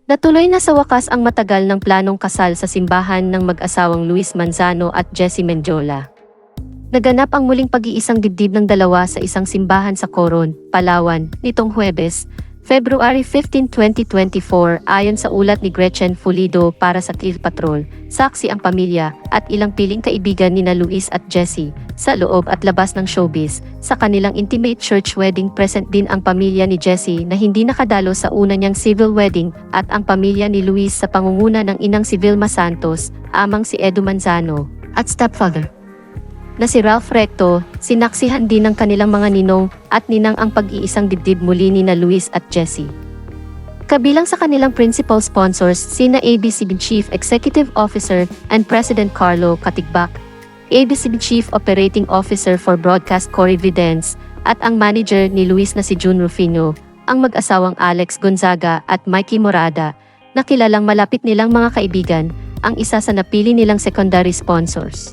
Natuloy na sa wakas ang matagal ng planong kasal sa simbahan ng mag-asawang Luis Manzano at Jessie Mendiola. Naganap ang muling pag-iisang dibdib ng dalawa sa isang simbahan sa Coron, Palawan, nitong Huwebes, February 15, 2024 ayon sa ulat ni Gretchen Pulido para sa Clear Patrol. Saksi ang pamilya at ilang piling kaibigan nina Luis at Jessie sa loob at labas ng showbiz. Sa kanilang intimate church wedding present din ang pamilya ni Jessie na hindi nakadalo sa una niyang civil wedding at ang pamilya ni Luis sa pangunguna ng inang si Vilma Santos, amang si Edu Manzano, at stepfather na si Ralph Recto. Sinaksihan din ng kanilang mga ninong at ninang ang pag-iisang dibdib muli ni na Luis at Jessie. Kabilang sa kanilang principal sponsors sina ABS-CBN Chief Executive Officer and President Carlo Katigbak, ABS-CBN Chief Operating Officer for Broadcast Cory Videns, at ang manager ni Luis na si June Rufino, ang mag-asawang Alex Gonzaga at Mikey Morada, na kilalang malapit nilang mga kaibigan, ang isa sa napili nilang secondary sponsors.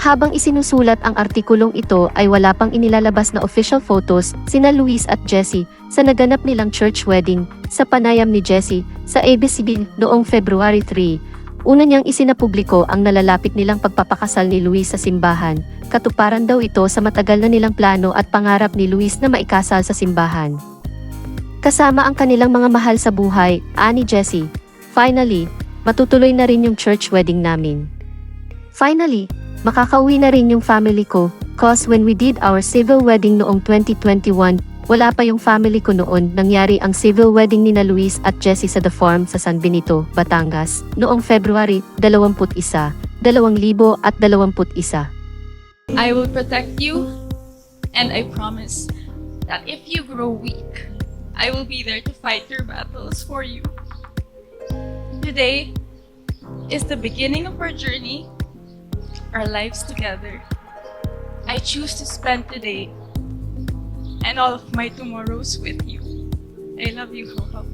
Habang isinusulat ang artikulong ito ay wala pang inilalabas na official photos sina Luis at Jessie sa naganap nilang church wedding sa panayam ni Jessie sa ABS-CBN noong February 3. Una niyang isinapubliko ang nalalapit nilang pagpapakasal ni Luis sa simbahan. Katuparan daw ito sa matagal na nilang plano at pangarap ni Luis na maikasal sa simbahan. Kasama ang kanilang mga mahal sa buhay, ani Jessie. Finally, matutuloy na rin yung church wedding namin. Finally, makakauwi na rin yung family ko, cause when we did our civil wedding noong 2021, wala pa yung family ko noon. Nangyari ang civil wedding ni na Luis at Jessie sa The Farm sa San Benito, Batangas, noong February 21, 2021. I will protect you, and I promise that if you grow weak, I will be there to fight your battles for you. Today is the beginning of our journey, our lives together. I choose to spend today and all of my tomorrows with you. I love you, Hope.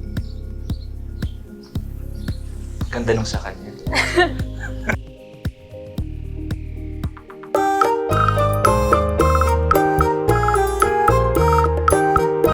Ganda nung sa kanya.